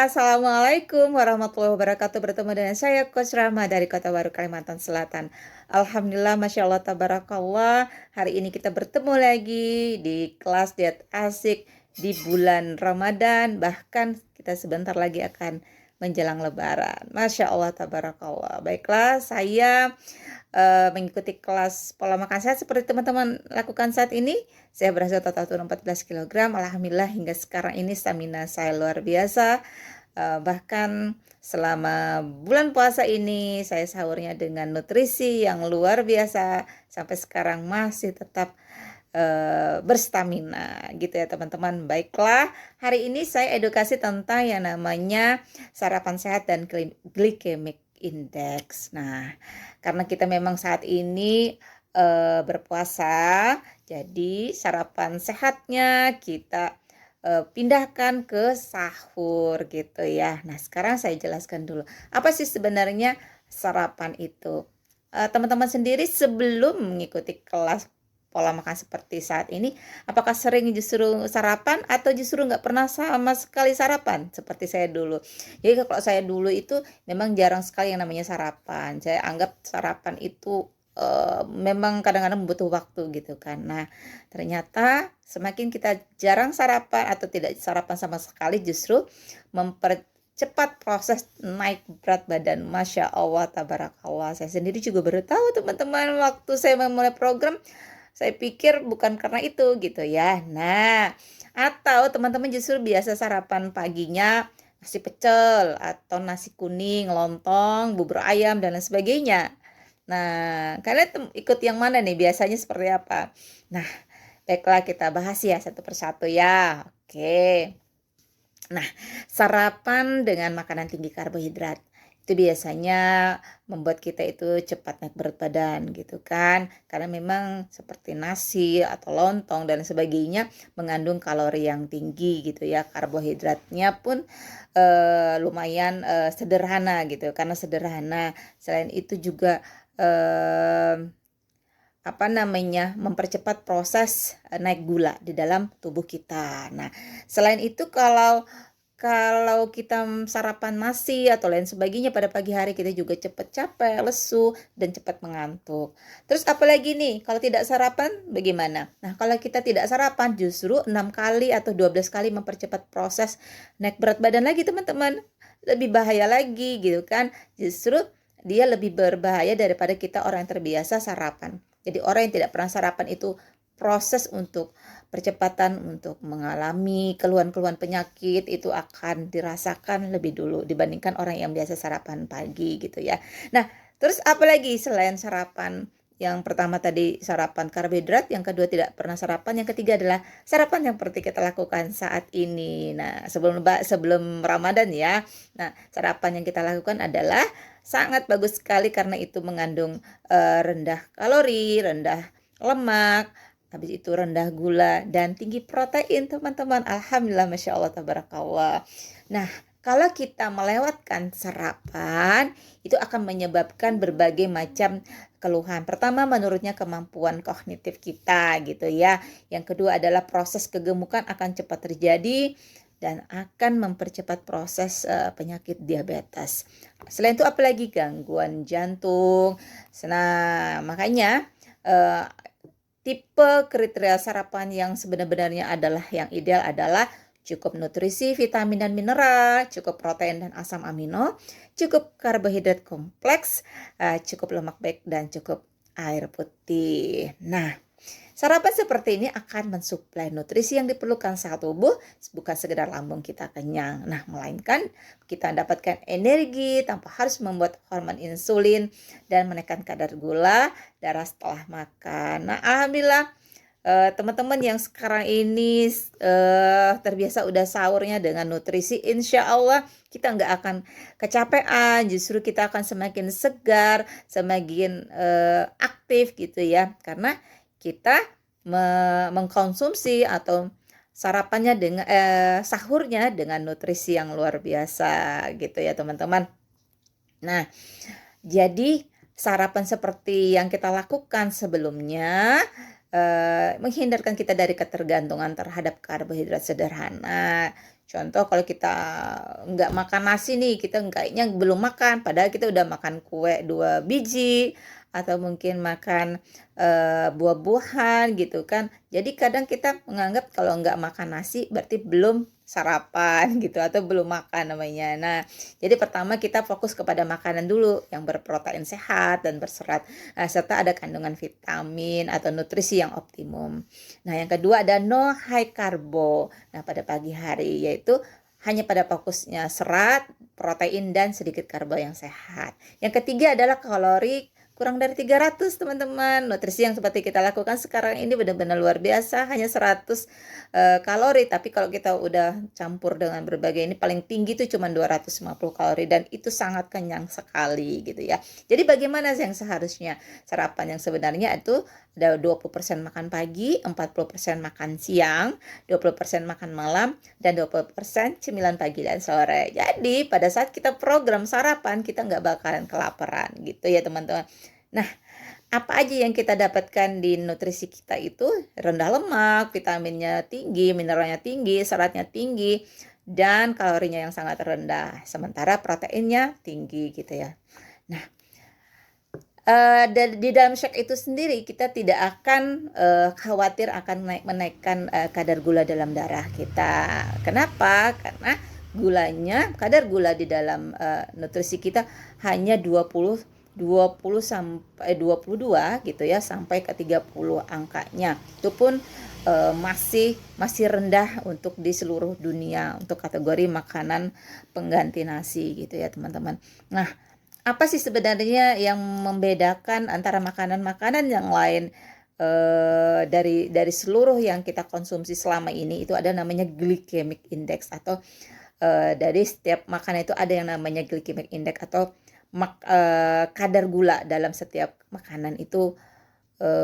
Assalamualaikum warahmatullahi wabarakatuh. Bertemu dengan saya Coach Rama dari Kota Baru, Kalimantan Selatan. Alhamdulillah, Masya Allah, Tabarakallah. Hari ini kita bertemu lagi di kelas Diet Asik di bulan Ramadan. Bahkan kita sebentar lagi akan menjelang Lebaran. Masya Allah, Tabarakallah. Baiklah, saya mengikuti kelas pola makan sehat seperti teman-teman lakukan saat ini. Saya berhasil total turun 14 kg. Alhamdulillah hingga sekarang ini stamina saya luar biasa. Bahkan selama bulan puasa ini saya sahurnya dengan nutrisi yang luar biasa. Sampai sekarang masih tetap berstamina gitu ya teman-teman. Baiklah, hari ini saya edukasi tentang yang namanya sarapan sehat dan glycemic index. Nah, karena kita memang saat ini berpuasa, jadi sarapan sehatnya kita pindahkan ke sahur gitu ya. Nah, sekarang saya jelaskan dulu. Apa sih sebenarnya sarapan itu? Teman-teman sendiri sebelum mengikuti kelas pola makan seperti saat ini, apakah sering justru sarapan atau justru nggak pernah sama sekali sarapan seperti saya dulu? Jadi kalau saya dulu itu memang jarang sekali yang namanya sarapan. Saya anggap sarapan itu memang kadang-kadang butuh waktu gitu kan. Nah, ternyata semakin kita jarang sarapan atau tidak sarapan sama sekali justru mempercepat proses naik berat badan. Masya Allah, tabarakallah. Saya sendiri juga baru tahu teman-teman waktu saya memulai program. Saya pikir bukan karena itu gitu ya. Nah, atau teman-teman justru biasa sarapan paginya nasi pecel atau nasi kuning, lontong, bubur ayam dan lain sebagainya. Nah, kalian ikut yang mana nih? Biasanya seperti apa? Nah, baiklah kita bahas ya satu persatu ya. Oke. Nah, sarapan dengan makanan tinggi karbohidrat itu biasanya membuat kita itu cepat naik berat badan gitu kan, karena memang seperti nasi atau lontong dan sebagainya mengandung kalori yang tinggi gitu ya. Karbohidratnya pun lumayan sederhana gitu, karena sederhana. Selain itu juga mempercepat proses naik gula di dalam tubuh kita. Nah, selain itu kalau kita sarapan nasi atau lain sebagainya pada pagi hari, kita juga cepat capek, lesu, dan cepat mengantuk. Terus apalagi nih, kalau tidak sarapan bagaimana? Nah, kalau kita tidak sarapan justru 6 kali atau 12 kali mempercepat proses naik berat badan lagi teman-teman. Lebih bahaya lagi gitu kan. Justru dia lebih berbahaya daripada kita orang yang terbiasa sarapan. Jadi orang yang tidak pernah sarapan itu proses untuk percepatan untuk mengalami keluhan-keluhan penyakit itu akan dirasakan lebih dulu dibandingkan orang yang biasa sarapan pagi gitu ya. Nah, terus apalagi selain sarapan? Yang pertama tadi sarapan karbohidrat, yang kedua tidak pernah sarapan, yang ketiga adalah sarapan yang seperti kita lakukan saat ini. Nah, sebelum Ramadan ya. Nah, sarapan yang kita lakukan adalah sangat bagus sekali karena itu mengandung rendah kalori, rendah lemak, habis itu rendah gula dan tinggi protein teman-teman. Alhamdulillah, Masya Allah, tabarakallah. Nah, kalau kita melewatkan sarapan, itu akan menyebabkan berbagai macam keluhan. Pertama, menurutnya kemampuan kognitif kita gitu ya. Yang kedua adalah proses kegemukan akan cepat terjadi dan akan mempercepat proses penyakit diabetes. Selain itu apalagi gangguan jantung. Nah, makanya tipe kriteria sarapan yang sebenarnya adalah yang ideal adalah cukup nutrisi, vitamin dan mineral, cukup protein dan asam amino, cukup karbohidrat kompleks, cukup lemak baik dan cukup air putih. Nah, sarapan seperti ini akan mensuplai nutrisi yang diperlukan saat tubuh, bukan sekedar lambung kita kenyang. Nah, melainkan kita mendapatkan energi tanpa harus membuat hormon insulin dan menekan kadar gula darah setelah makan. Nah, alhamdulillah teman-teman yang sekarang ini terbiasa udah sahurnya dengan nutrisi, insya Allah kita nggak akan kecapean, justru kita akan semakin segar, semakin aktif gitu ya, karena kita mengkonsumsi atau sarapannya dengan sahurnya dengan nutrisi yang luar biasa gitu ya teman-teman. Nah, jadi sarapan seperti yang kita lakukan sebelumnya menghindarkan kita dari ketergantungan terhadap karbohidrat sederhana. Contoh kalau kita nggak makan nasi nih, kita kayaknya belum makan, padahal kita udah makan kue 2 biji, atau mungkin makan buah-buahan gitu kan. Jadi kadang kita menganggap kalau nggak makan nasi berarti belum sarapan gitu, atau belum makan namanya. Nah, jadi pertama kita fokus kepada makanan dulu yang berprotein sehat dan berserat, serta ada kandungan vitamin atau nutrisi yang optimum. Nah, yang kedua ada no high carbo. Nah, pada pagi hari yaitu hanya pada fokusnya serat, protein, dan sedikit karbo yang sehat. Yang ketiga adalah kalori kurang dari 300, teman-teman. Nutrisi yang seperti kita lakukan sekarang ini benar-benar luar biasa, hanya 100 kalori, tapi kalau kita udah campur dengan berbagai ini paling tinggi itu cuma 250 kalori, dan itu sangat kenyang sekali gitu ya. Jadi bagaimana yang seharusnya sarapan yang sebenarnya itu ada 20% makan pagi, 40% makan siang, 20% makan malam, dan 20% cemilan pagi dan sore. Jadi pada saat kita program sarapan, kita nggak bakalan kelaparan gitu ya teman-teman. Nah, apa aja yang kita dapatkan di nutrisi kita itu rendah lemak, vitaminnya tinggi, mineralnya tinggi, seratnya tinggi, dan kalorinya yang sangat rendah. Sementara proteinnya tinggi gitu ya. Nah, di dalam shake itu sendiri kita tidak akan khawatir akan menaikkan kadar gula dalam darah kita. Kenapa? Karena kadar gula di dalam nutrisi kita hanya 20 sampai 22 gitu ya, sampai ke 30 angkanya. Itu pun masih rendah untuk di seluruh dunia untuk kategori makanan pengganti nasi gitu ya, teman-teman. Nah, apa sih sebenarnya yang membedakan antara makanan-makanan yang lain dari seluruh yang kita konsumsi selama ini? Itu ada namanya glycemic index, atau dari setiap makanan itu ada yang namanya glycemic index, atau kadar gula dalam setiap makanan itu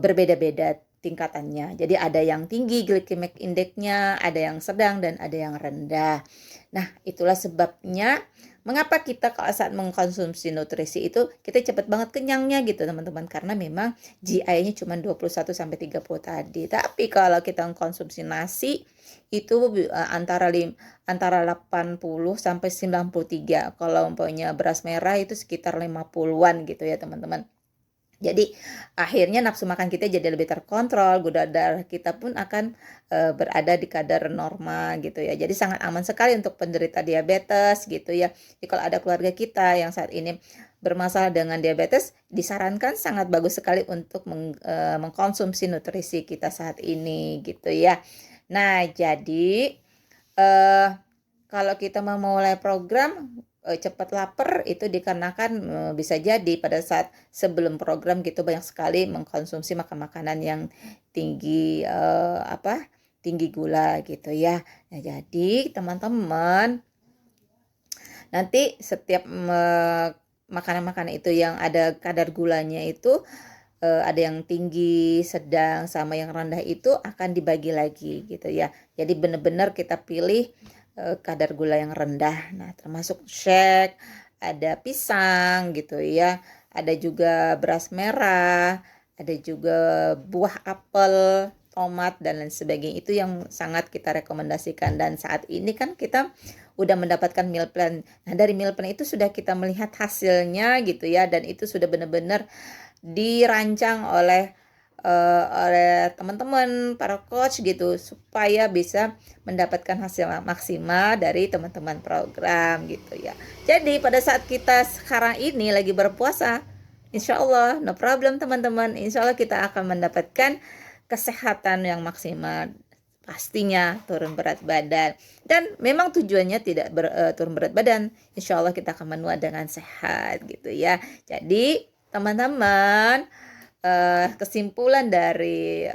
berbeda-beda tingkatannya. Jadi ada yang tinggi glycemic indexnya, ada yang sedang, dan ada yang rendah. Nah, itulah sebabnya mengapa kita kalau saat mengkonsumsi nutrisi itu kita cepat banget kenyangnya gitu teman-teman, karena memang GI-nya cuma 21 sampai 30 tadi. Tapi kalau kita mengkonsumsi nasi itu antara 80 sampai 93. Kalau umpamanya beras merah itu sekitar 50-an gitu ya teman-teman. Jadi akhirnya nafsu makan kita jadi lebih terkontrol, gula darah kita pun akan berada di kadar normal gitu ya. Jadi sangat aman sekali untuk penderita diabetes gitu ya. Jadi kalau ada keluarga kita yang saat ini bermasalah dengan diabetes, disarankan sangat bagus sekali untuk mengkonsumsi nutrisi kita saat ini gitu ya. Nah, jadi kalau kita mau mulai program cepat lapar itu dikarenakan bisa jadi pada saat sebelum program gitu banyak sekali mengkonsumsi makanan yang tinggi tinggi gula gitu ya. Nah, jadi teman-teman nanti setiap makanan-makanan itu yang ada kadar gulanya itu ada yang tinggi, sedang, sama yang rendah itu akan dibagi lagi gitu ya. Jadi benar-benar kita pilih kadar gula yang rendah. Nah, termasuk shake, ada pisang gitu ya, ada juga beras merah, ada juga buah apel, tomat, dan lain sebagainya. Itu yang sangat kita rekomendasikan. Dan saat ini kan kita udah mendapatkan meal plan. Nah, dari meal plan itu sudah kita melihat hasilnya gitu ya, dan itu sudah benar-benar dirancang oleh teman-teman para coach gitu supaya bisa mendapatkan hasil maksimal dari teman-teman program gitu ya. Jadi pada saat kita sekarang ini lagi berpuasa, insya Allah no problem teman-teman, insya Allah kita akan mendapatkan kesehatan yang maksimal, pastinya turun berat badan, dan memang tujuannya tidak turun berat badan, insya Allah kita akan menua dengan sehat gitu ya. Jadi teman-teman, kesimpulan dari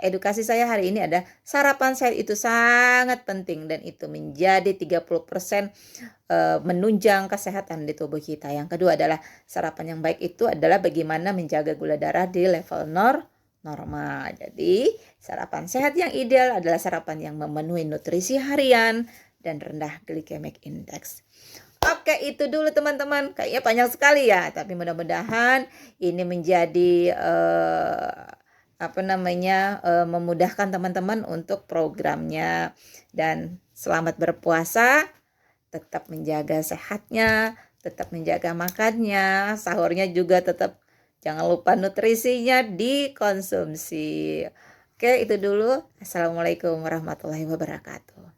edukasi saya hari ini ada sarapan sehat itu sangat penting, dan itu menjadi 30% menunjang kesehatan di tubuh kita. Yang kedua adalah sarapan yang baik itu adalah bagaimana menjaga gula darah di level normal. Jadi sarapan sehat yang ideal adalah sarapan yang memenuhi nutrisi harian dan rendah glycemic index. Oke, itu dulu teman-teman. Kayaknya panjang sekali ya, tapi mudah-mudahan ini menjadi memudahkan teman-teman untuk programnya. Dan selamat berpuasa, tetap menjaga sehatnya, tetap menjaga makannya, sahurnya juga tetap jangan lupa nutrisinya dikonsumsi. Oke, itu dulu. Assalamualaikum warahmatullahi wabarakatuh.